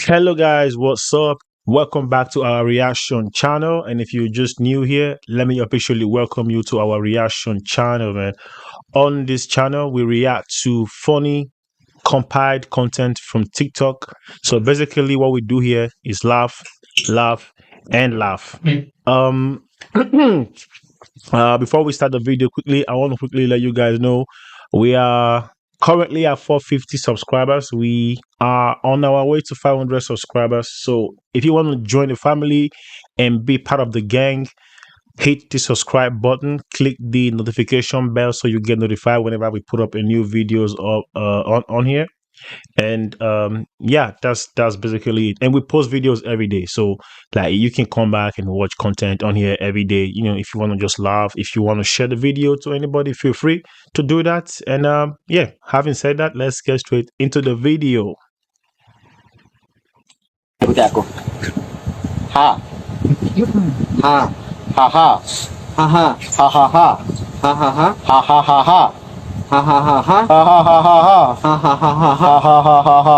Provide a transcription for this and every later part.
Hello guys, what's up? Welcome back to our reaction channel. And if you're just new here, let me officially welcome you to our reaction channel, man. On this channel, we react to funny compiled content from TikTok. So basically what we do here is laugh, laugh, and laugh. Before we start the video quickly, I want to quickly let you guys know we are currently at 450 subscribers. We are on our way to 500 subscribers. So if you want to join the family and be part of the gang, hit the subscribe button, click the notification bell so you get notified whenever we put up a new videos on here. And yeah, that's basically it. And we post videos every day, so like you can come back and watch content on here every day. You know, if you want to just laugh, if you want to share the video to anybody, feel free to do that. And yeah, having said that, let's get straight into the video. Ha ha ha ha ha ha ha ha ha ha ha ha ha ha ha ha. Ha ha ha ha ha ha ha ha ha ha ha ha ha ha ha ha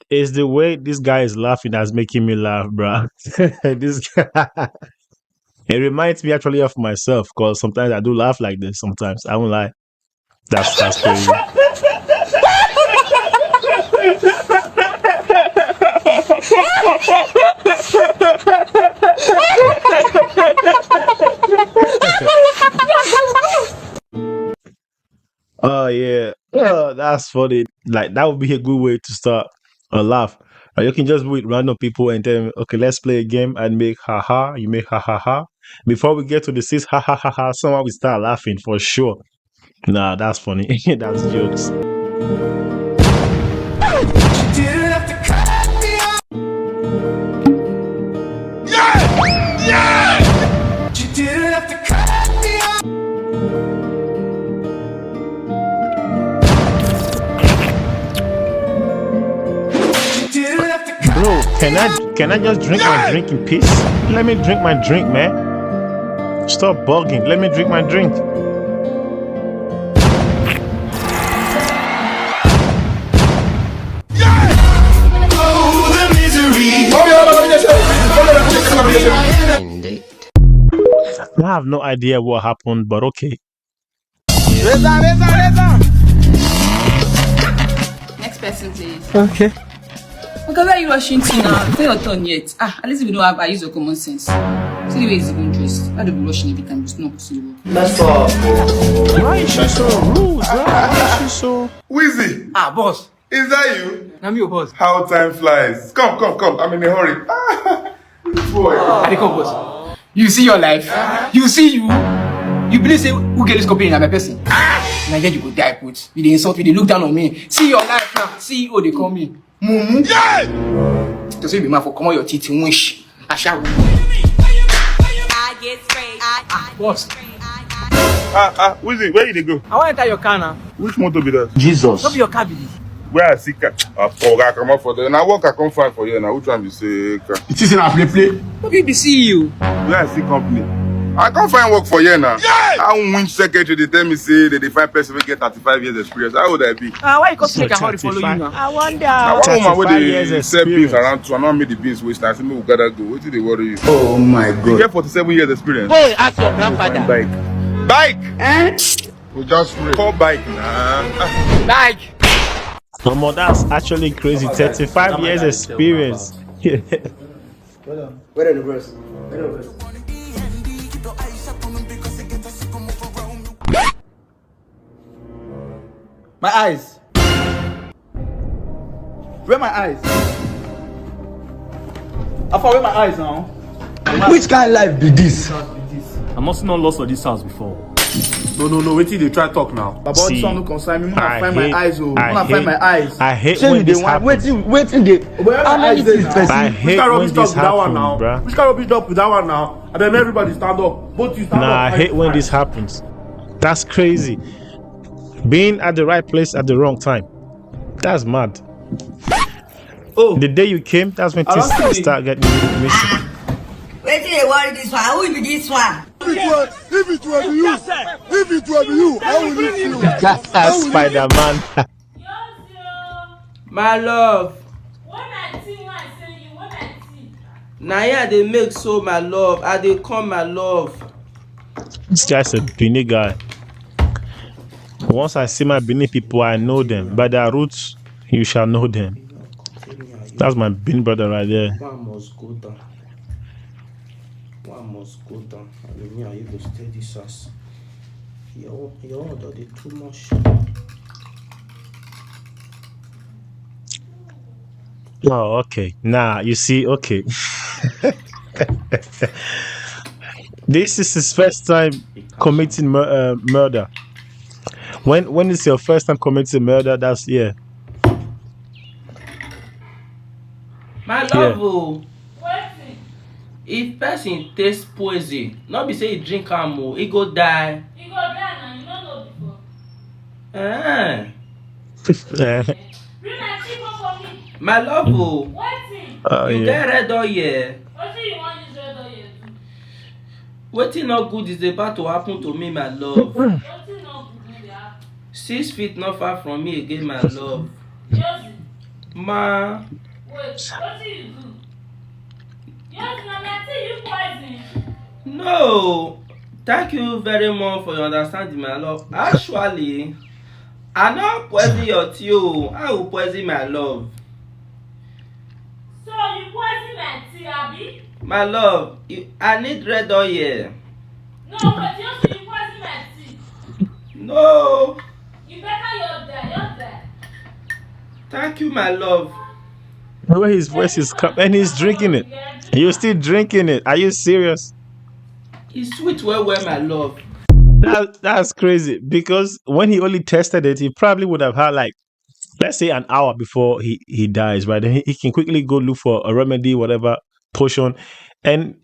It's the way this guy is laughing that's making me laugh, bro. This guy, it reminds me actually of myself, because sometimes I do laugh like this. Sometimes I won't lie. That's crazy. Oh yeah, that's funny. Like that would be a good way to start a laugh. Or you can just be with random people and tell them, okay, let's play a game and make haha. You make ha ha ha. Before we get to the six ha ha ha ha, someone will start laughing for sure. Nah, that's funny. That's jokes. Bro, can I just drink my drink in peace? Let me drink my drink, man. Stop bugging. Let me drink my drink. I have no idea what happened, but okay. Next person, please. Okay. Okay, where are you rushing to now? It's not your turn yet. At least if you don't have, I use your common sense. See the way he's even dressed. Why do you be rushing every time? It's not possible. That's all. Why is she so rude, bro? Why is she so... Wheezy, Boss. is that you? I'm your boss. How time flies. Come. I'm in a hurry. Boy. I come, boss. You see your life. You see you. You believe say who get this company in my person. Naija you go die put. You dey insult me. They look down on me. See your life now. CEO they call me. Mumu. Yeah. To say be man for come on your teeth wish. I shall. I get sprayed. Boss. Wheezy, where you dey go? I want to enter your car now. Which motor be that? Jesus. Don't be your car be this. Where I see car? I come out for there. Now work I come find for you now. Which one be say car? It is in a play. Don't be CEO. Where I see company? I can't find work for you now. I won't win secretary. They tell me say they find person will get 35 years experience. How would I be? Why you come to make a hurry follow you now? I wonder. Now one woman where 35 they years sell beans experience. around two. I not made the beans waste. I say me we gotta go. What did they worry you? Oh my You God. get 47 years experience. Go ask your grandfather. Bike. We just call bike nah. Like. Come on, that's actually crazy. 35 years experience. Where are the verse? My eyes. Where my eyes? I found where my eyes now. Which kind of life be this? I must not lost for this house before. No. Wetin dey try talk now? Baba, this See, one no concern me. When I I find my hate, eyes, oh. I When I find my eyes. hate Shey when you this dey want happens. wetin dey Where how my many eyes dey things now? person I Which hate kind when rubbish this talk with that one happens, now? bruh. Which kind rubbish talk with that one now? And then everybody stand up. Both you stand Nah, up. I hate when this happens. That's crazy. Being at the right place at the wrong time. That's mad. Oh, The day you came, that's when I things don't see start getting missing. Wetin dey worry this one? Who be this one? If it were you, I will leave you. Spider-Man. My love. Naija dey make so my love. I dey come my love. This guy's a Benin guy. Once I see my Benin people, I know them. By their roots, you shall know them. That's my Benin brother right there. One must go down. One must go down. And me and you go stay this house. Your own don dey too much. Oh, okay. Nah, you see, okay. This is his first time committing murder. When it's your first time committing murder, that's yeah. My love, oh. If person taste poison, not be say he drink am o, he go die. You go die now, you don't know before. Eh. Bring my chicken for me. My love, oh. Wetin? You Yeah. get red oil. Wetin you wan use red oil do? Wetin not good is about to happen to me, my love. Wetin no good no dey happen? 6 feet not far from me again, my love. Yosi, Ma, wait, wetin you do? Yosi, na my tea you poison. no. Thank you very much for your understanding, my love. Actually, I not poison your tea, oh. I will poison my love. So you poison my tea, abi? My love, I need red oil. No, wait, Yosi, you poison my tea. No. You better you're there. Thank you, my love. The way his voice is coming, and he's drinking it. You're still drinking it. Are you serious? It's sweet well, my love. That's crazy. Because when he only tested it, he probably would have had like, let's say, an hour before he dies, right? Then he can quickly go look for a remedy, whatever potion, and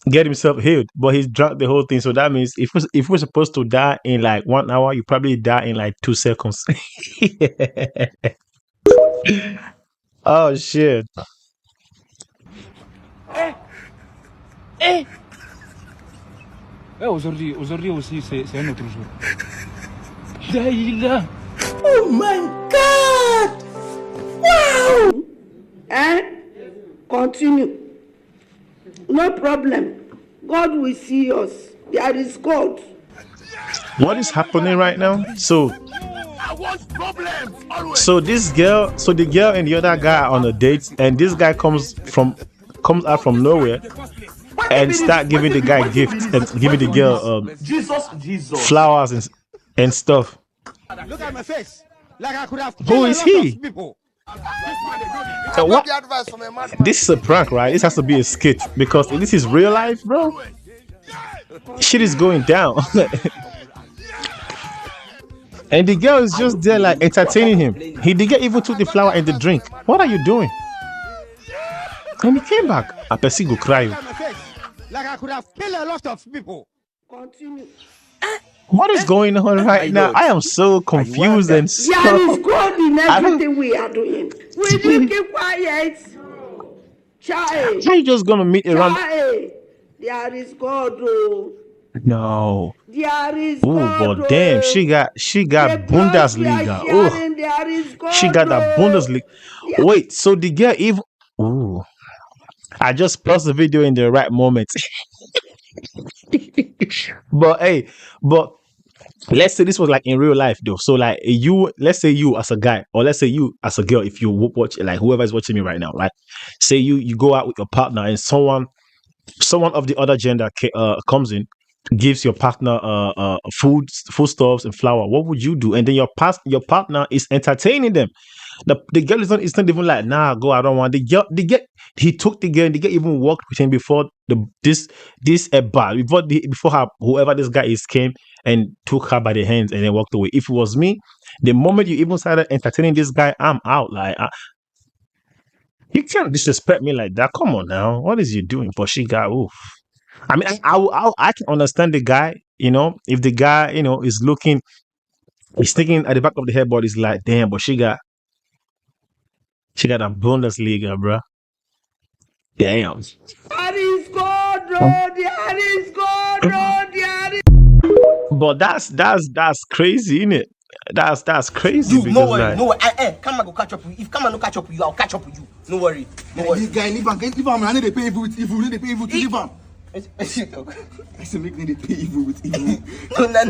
get himself healed. But he's drunk the whole thing, so that means if we're supposed to die in like 1 hour, you probably die in like 2 seconds. Oh shit! Aujourd'hui aussi, c'est un autre jour. Daïla. Oh my God! Wow! Continue. No problem. God will see us. There is God. What is happening right now? So this girl, so the girl and the other guy are on a date, and this guy comes out from nowhere and start giving the guy gifts and giving the girl Jesus. flowers and stuff. Look at my face. Like I could have Who is he? people. What? This is a prank, right? This has to be a skit because if this is real life, bro, shit is going down. And the girl is just there like entertaining him. The girl even took the flower and the drink. What are you doing? And he came back. I perceive go cry. Like I could have killed a lot of people. Continue. What is going on right now? I am so confused and so. There is God in everything we are doing. Will you keep quiet? Child. How you just gonna meet around? Child. There is God, oh. No. There is Oh, God. but damn, oh. she got The blood we are Bundesliga. Oh, sharing, there is God, she got that oh. Bundesliga. Wait, so the girl even? Ooh, I just paused the video in the right moment. but let's say this was like in real life though. So like let's say you as a guy, or let's say you as a girl, if you watch, like whoever is watching me right now, right? Say you go out with your partner and someone of the other gender comes in, gives your partner foodstuffs and flour. What would you do? And then your partner is entertaining them. The girl is not. It's not even like nah, go. I don't want the girl. He took the girl. And the girl even walked with him before this bar before her whoever this guy is came and took her by the hands and then walked away. If it was me, the moment you even started entertaining this guy, I'm out. Like you can't disrespect me like that. Come on now, what is you doing? But she got oof. I mean, I can understand the guy. If the guy is looking, he's thinking at the back of the head, but he's like, damn. But she got a Bundesliga, bro. Damn. That is God, bro. That is God, bro. That is. But that's crazy, isn't it? That's crazy. You, because no worry, like, no worry. Come and go catch up with you. If come and no catch up with you, I'll catch up with you. No worry, no worry. This guy, leave him. I need to pay evil with evil. Need to pay evil to leave him. I said, make me dey pay evil with evil. No, na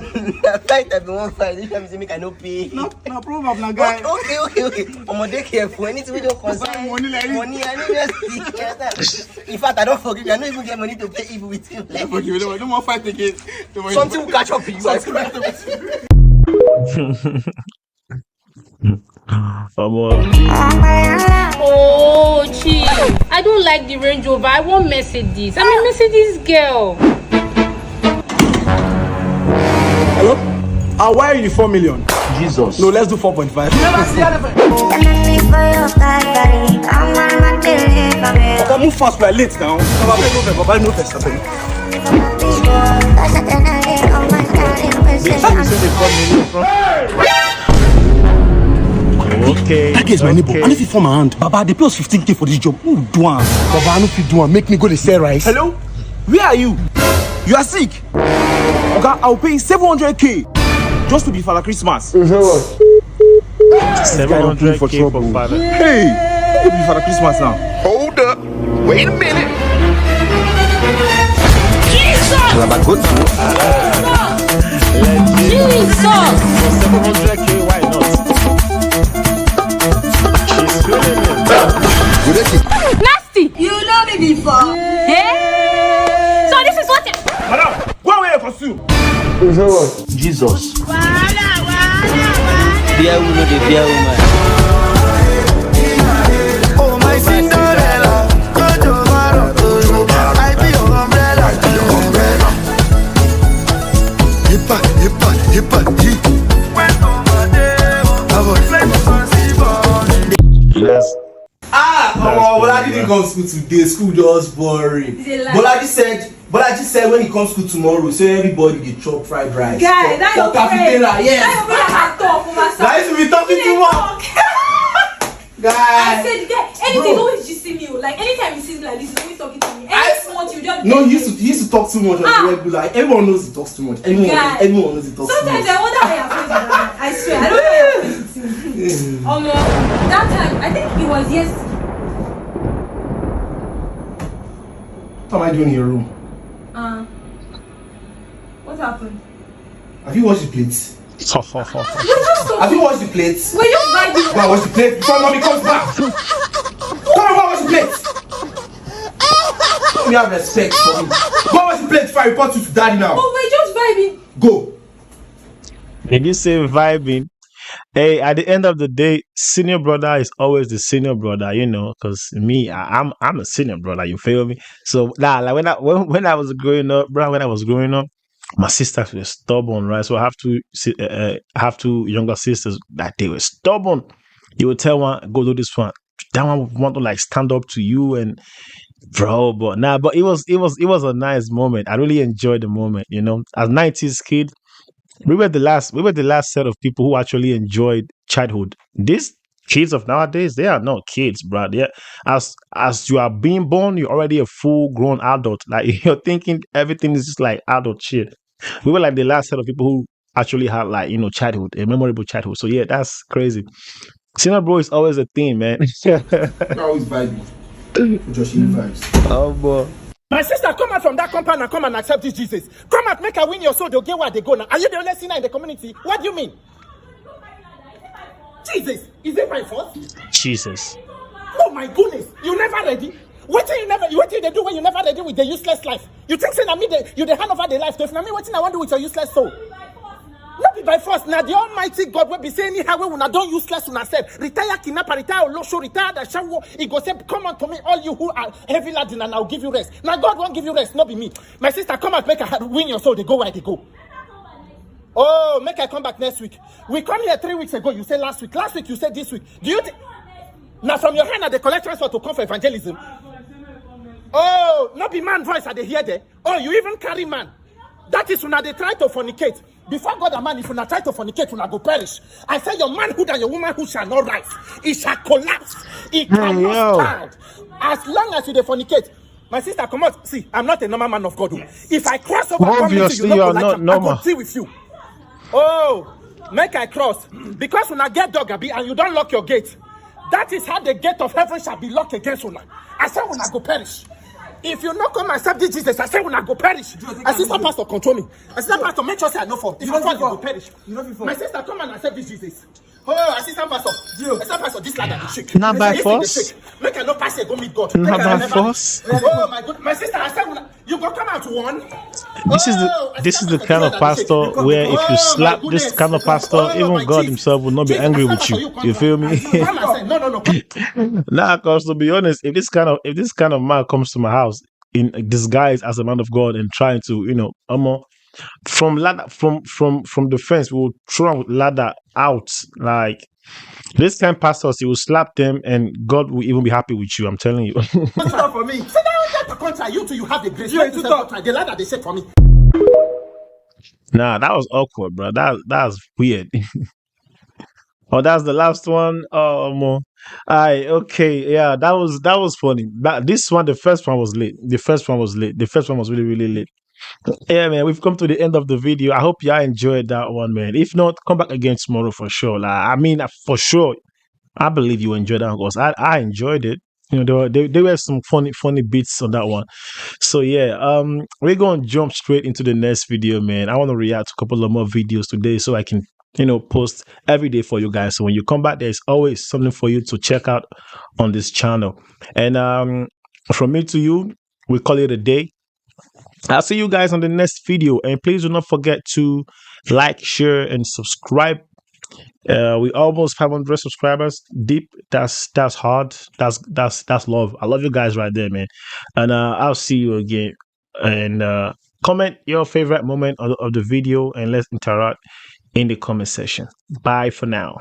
fight I be one fight. This time say make I no pay. No problem, na guy. Okay. Omo, careful. Anything we don't concern Money, I no just see. In fact, I don't forgive you. I don't even get money to pay evil with you. Like, Forgive me, no more fight again. something will catch up with you. I swear. Oh, chief. I don't like the Range Rover. I want Mercedes. I'm a Mercedes girl. Hello? I'll wire you 4 million. Jesus. No, let's do 4.5. Never see anything. Papa, move fast, we're late now. Papa, no test. okay. That guy's my neighbor. And if he form my hand, Baba, they pay us 15K for this job. Who do one? Baba, I know if you do one, make me go to sell rice. Hello? Where are you? You are sick. Okay, I'll pay 700K just to be Father Christmas. 700K for Father. Hey, who be Father Christmas now? Hold up. Wait a minute. Jesus! Jesus! 700K, why not? Nasty! You know me before. Hey! So this is what Madam, go away for you. Jesus. Wala. Fear woman, the fear woman. Oh, my Cinderella. I be your umbrella. Hippa. Yes. Bolaji didn't come to school today. School just boring. Bolaji said when he comes to school tomorrow, so everybody get chop fried rice. Guy, that your friend. Yes. That talk for myself. That used to be talking too much. I Guy. said, anything always just see me. Like anytime he sees me like this, he's always talking to me. Anything what you just. No, he used to talk too much on the regular. Like, everyone knows he talks too much. Everyone knows he talks too Sometimes much. I wonder how you're friends with him. I swear, I don't know how you're friends with him. That time, I think it was yesterday. What am I doing in your room? What happened? Have you washed the plates? Have you washed the plates? We're just vibing. Go and wash the plates before mommy comes back. Come on, go and wash the plates. You have respect for me. Go and wash the plates before I report you to daddy now. But we're just vibing. Go. Did you say vibing? Hey, at the end of the day, senior brother is always the senior brother, because me, I'm a senior brother. You feel me? So like when I was growing up, my sisters were stubborn, right? So I have two younger sisters that they were stubborn. You would tell one, go do this one. That one would want to like stand up to you and bro, but it was a nice moment. I really enjoyed the moment, As 90s kid, we were the last set of people who actually enjoyed childhood. These kids of nowadays, they are not kids, bro. As you are being born, you're already a full grown adult. Like you're thinking everything is just like adult shit. We were like the last set of people who actually had like childhood, a memorable childhood. So yeah, that's crazy. Senior bro is always a thing, man. Always vibing. Josh vibes. Oh boy. My sister, come out from that compound and come and accept this Jesus. Come out, make her win your soul, they'll get where they go now. Are you the only sinner in the community? What do you mean? Jesus, is it my fault? Jesus. Oh my goodness, you never ready? What do they do when you never ready with the useless life? You think say na me you the hand over the life, if na me what I want to do with your useless soul? Not be be by force. Now the Almighty God will be saying anyhow we una don't useless una self. Retire kidnapper, retire olosho, retire the shawo. He go say, come on to me, all you who are heavy laden, and I'll give you rest. Now God won't give you rest, not be me. My sister, come and make her win your soul. They go where they go. Oh, make her come back next week. We come here 3 weeks ago. You say last week. Last week you said this week. Do you think? Now from your hand, they collect transport to come for evangelism. Oh, not be man voice. Are they hear there? Oh, you even carry man. That is when they try to fornicate. Before God and man, if you not try to fornicate, you not go perish. I say your manhood and your womanhood shall not rise. It shall collapse. It cannot stand. As long as you dey fornicate. My sister, come out. See, I'm not a normal man of God. If I cross over, Obviously, you you're like not normal. I go deal with you. Oh, make I cross. Because when I get dog and you don't lock your gate, that is how the gate of heaven shall be locked against you. I say when I go perish. If you not come and accept this Jesus, I say when I go perish. Assistant pastor control me. Assistant pastor, make sure say I know for. If you fall, you go perish. My sister, come and accept this Jesus. Oh, assistant pastor. Assistant pastor, this lad is shake. Not by force. Make I no pass it, go meet God. Not by force. Oh my God, my sister, I said you go come out one. This is the kind of pastor where if you slap this kind of pastor, even God himself will not be angry with you. You feel me? No. Nah, cause to be honest, if this kind of man comes to my house in disguise as a man of God and trying to, from ladder from the fence, we will throw ladder out. Like this kind of pastors, he will slap them and God will even be happy with you. I'm telling you. Stop for me. Sit down, get contract. You two, you have the grace. You talk. The ladder they set for me. Nah, that was awkward, bro. That's weird. Oh, that's the last one. Oh, more. Aye, okay, yeah, that was funny. This one, the first one was late. The first one was late. The first one was really, really late. Yeah, man, we've come to the end of the video. I hope y'all enjoyed that one, man. If not, come back again tomorrow for sure. Like, I mean, for sure, I believe you enjoyed that because I enjoyed it. There were some funny bits on that one. So yeah, we're gonna jump straight into the next video, man. I want to react to a couple of more videos today so I can post every day for you guys. So when you come back, there's always something for you to check out on this channel. And from me to you, we call it a day. I'll see you guys on the next video, and please do not forget to like, share, and subscribe. We almost 500 subscribers deep. That's hard. That's love. I love you guys right there, man. And I'll see you again. And comment your favorite moment of the video, and let's interact in the comment section. Bye for now.